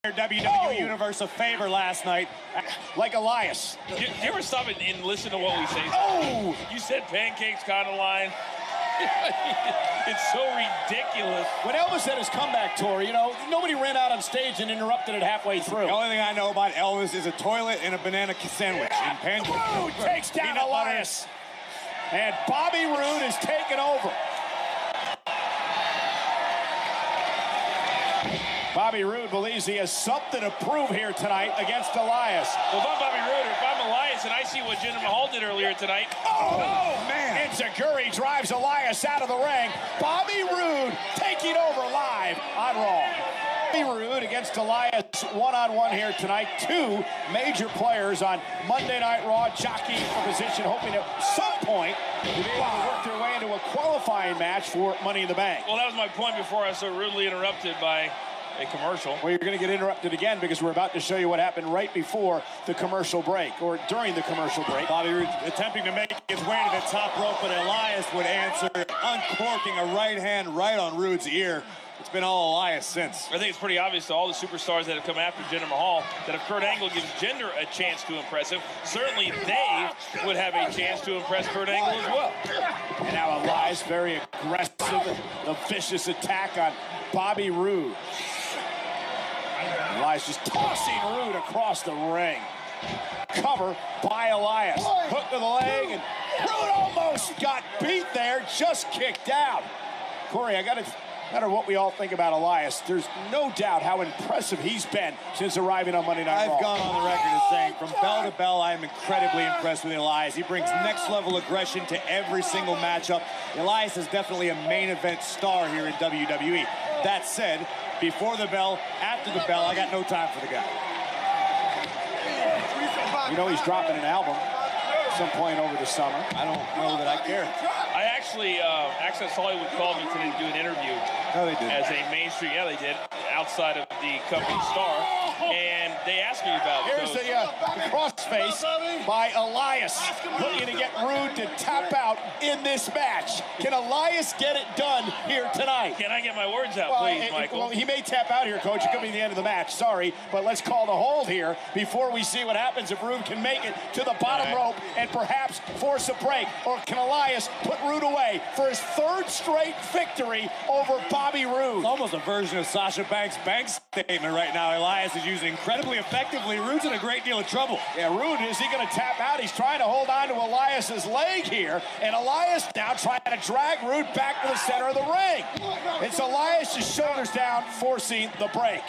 WWE Universe a favor last night, like Elias. You ever stop and listen to what we say? Oh! You said pancakes kind of line. It's so ridiculous. When Elvis had his comeback tour, you know, nobody ran out on stage and interrupted it halfway through. The only thing I know about Elvis is a toilet and a banana sandwich. And pancakes. Roode takes down Elias. And Bobby Roode is taking over. Bobby Roode believes he has something to prove here tonight against Elias. Well, if I'm Bobby Roode or if I'm Elias and I see what Jinder Mahal did earlier tonight. Oh, man. Enziguri drives Elias out of the ring. Bobby Roode taking over live on Raw. Bobby Roode against Elias one-on-one here tonight. Two major players on Monday Night Raw jockeying for position, hoping at some point to be able to work their way into a qualifying match for Money in the Bank. Well, that was my point before I was so rudely interrupted by a commercial. Well, you're going to get interrupted again because we're about to show you what happened right before the commercial break, or during the commercial break. Bobby Roode attempting to make his way to the top rope, but Elias would answer, uncorking a right hand right on Roode's ear. It's been all Elias since. I think it's pretty obvious to all the superstars that have come after Jinder Mahal that if Kurt Angle gives Jinder a chance to impress him, certainly they would have a chance to impress Kurt Angle as well. And now Elias very aggressive, the vicious attack on Bobby Roode. Elias just tossing Roode across the ring. Cover by Elias. Hook to the leg, and Roode almost got beat there, just kicked out. Corey, I got to... No matter what we all think about Elias, there's no doubt how impressive he's been since arriving on Monday Night Raw. I've gone on the record as saying, from bell to bell, I am incredibly impressed with Elias. He brings next-level aggression to every single matchup. Elias is definitely a main event star here in WWE. That said, before the bell, after the bell, I got no time for the guy. You know he's dropping an album at some point over the summer. I don't know that I care. I actually, Access Hollywood called me today to do an interview. No, they did. As a mainstream, yeah, they did, outside of the company star. And they asked me about Here's those. the crossface by Elias, looking to get Roode to tap out in this match. Can Elias get it done here tonight? Can I get my words out, please, Michael? Well, he may tap out here, Coach. It could be the end of the match. Sorry, but let's call the hold here before we see what happens if Roode can make it to the bottom rope and perhaps force a break. Or can Elias put Roode away for his third straight victory over Bobby Roode? It's almost a version of Sasha Banks' statement right now. Elias is using incredibly effectively. Roode's in a great deal of trouble. Yeah, Roode, is he going to tap out? He's trying to hold on to Elias's leg here, and Elias now trying to drag Roode back to the center of the ring. It's Elias' shoulders down, forcing the break.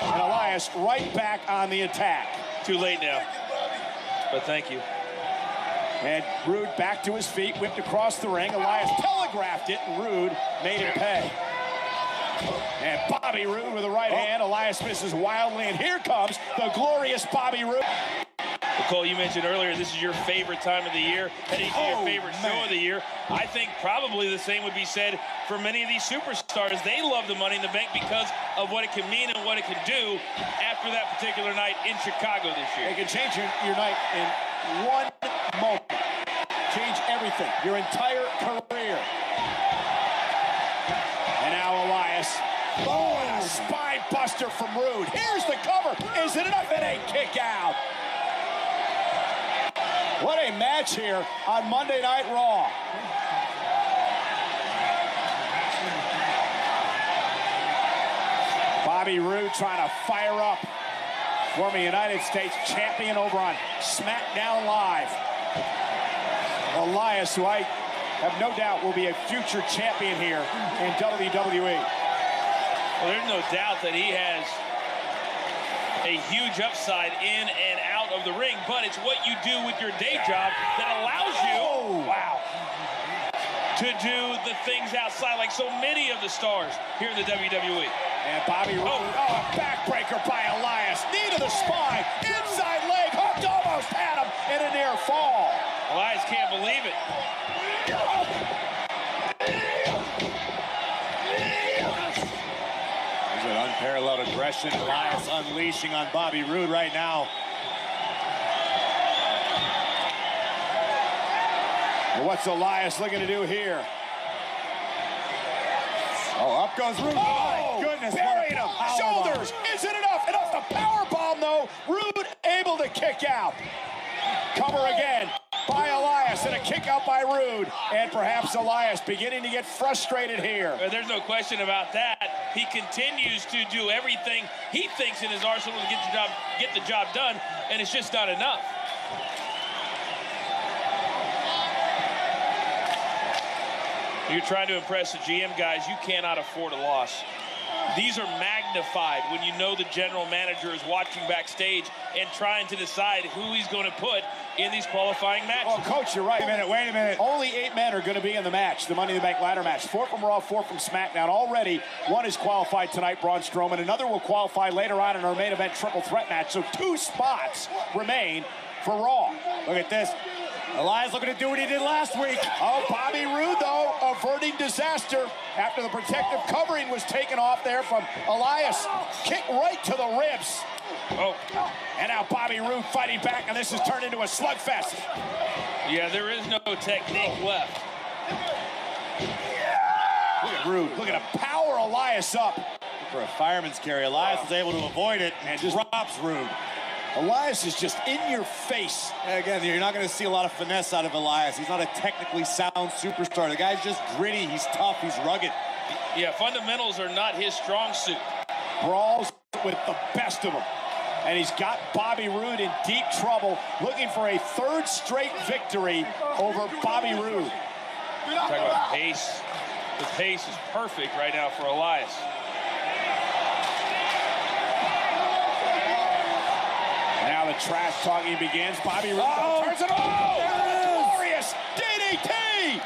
And Elias right back on the attack. Too late now, but thank you. And Roode back to his feet, whipped across the ring. Elias telegraphed it, and Roode made him pay. And Bobby Roode with the right hand. Elias misses wildly, and here comes the glorious Bobby Roode. Cole, you mentioned earlier this is your favorite time of the year, heading to your favorite show of the year. I think probably the same would be said for many of these superstars. They love the Money in the Bank because of what it can mean and what it can do after that particular night in Chicago this year. It can change your night in one moment. Change everything, your entire career. And now Elias. Oh, and a spine buster from Roode. Here's the cover. Is it enough? It ain't kick out. What a match here on Monday Night Raw. Bobby Roode trying to fire up. Former United States champion over on SmackDown Live. Elias, who I have no doubt will be a future champion here in WWE. Well, there's no doubt that he has a huge upside in and out of the ring, but it's what you do with your day job that allows you, to do the things outside, like so many of the stars here in the WWE. And Bobby Roode, a backbreaker by Elias, knee to the spine, inside leg, hooked, almost had him in a near fall. Elias can't believe it. There's an unparalleled aggression. Elias unleashing on Bobby Roode right now. Well, what's Elias looking to do here? Oh, up goes Roode. Oh, my goodness. Buried him. Shoulders. Is it enough? Enough to though. Roode able to kick out. Cover again by Elias, and a kick out by Roode. And perhaps Elias beginning to get frustrated here. There's no question about that. He continues to do everything he thinks in his arsenal to get the job done, and it's just not enough. You're trying to impress the GM guys. You cannot afford a loss. These are magnified when you know the general manager is watching backstage and trying to decide who he's going to put in these qualifying matches. Well, Coach, you're right. Wait a minute. Only 8 men are going to be in the match, the Money in the Bank ladder match. 4 from Raw, 4 from SmackDown. Already, 1 is qualified tonight, Braun Strowman. Another will qualify later on in our main event triple threat match. So 2 spots remain for Raw. Look at this. Elias looking to do what he did last week. Oh, Bobby Roode, though, averting disaster after the protective covering was taken off there from Elias. Kick right to the ribs. Oh. And now Bobby Roode fighting back, and this has turned into a slugfest. Yeah, there is no technique left. Look at Roode. Look at him power Elias up. For a fireman's carry, Elias is able to avoid it and just drops Roode. Elias is just in your face. Again, you're not going to see a lot of finesse out of Elias. He's not a technically sound superstar. The guy's just gritty. He's tough. He's rugged. Yeah, fundamentals are not his strong suit. Brawls with the best of them. And he's got Bobby Roode in deep trouble, looking for a 3rd straight victory over Bobby Roode. Talk about pace. The pace is perfect right now for Elias. Now the trash talking begins. Bobby Roode turns it off. Glorious DDT.